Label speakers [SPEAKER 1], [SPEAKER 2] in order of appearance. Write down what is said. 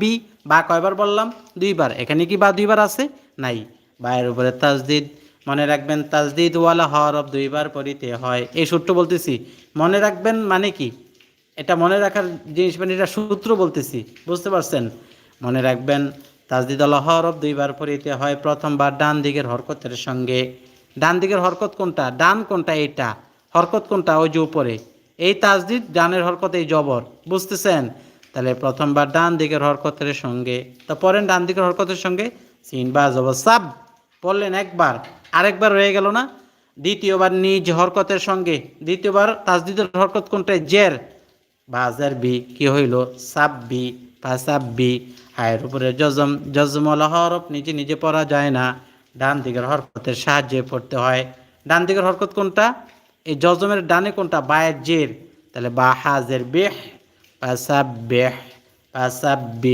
[SPEAKER 1] সাব্বি, বা কয়বার বললাম? দুইবার। এখানে কি বা দুইবার আছে? নাই। বায়ের উপরে তাজদিদ, মনে রাখবেন তাজদিদ ওয়ালা হরফ দুইবার পড়িতে হয়। এই সূত্র বলতেছি, মনে রাখবেন মানে কি? এটা মনে রাখার জিনিস, মানে এটা সূত্র বলতেছি, বুঝতে পারছেন? মনে রাখবেন তাজদিদ ওয়ালা হরফ দুইবার পড়িতে হয়। প্রথমবার ডান দিকের হরকতের সঙ্গে। ডান দিকের হরকত কোনটা? ডান কোনটা? এইটা। হরকত কোনটা? ওই যে উপরে। এই তাজদিদ, ডানের হরকত এই জবর, বুঝতেছেন? তাহলে প্রথমবার ডান দিকের হরকতের সঙ্গে, তো পড়েন ডান দিকের হরকতের সঙ্গে সিন বা জবর সাব, পড়লেন একবার, আরেকবার রয়ে গেল না? দ্বিতীয়বার নিজ হরকতের সঙ্গে, দ্বিতীয়বার তাজদিদের হরকত কোনটা? জের, বাজার বি, কি হইল? সাব্বি বা সাব্বি। হায়ের উপরে জজম, জজমল হরফ নিজে নিজে পড়া যায় না, ডান দিকের হরকতের সাহায্যে পড়তে হয়। ডান দিকের হরকত কোনটা? এই জজমের ডানে কোনটা? বায়ের জের। তাহলে বা হাজের বেহ, পাসাব্বেহ, পাসাব্বিহ।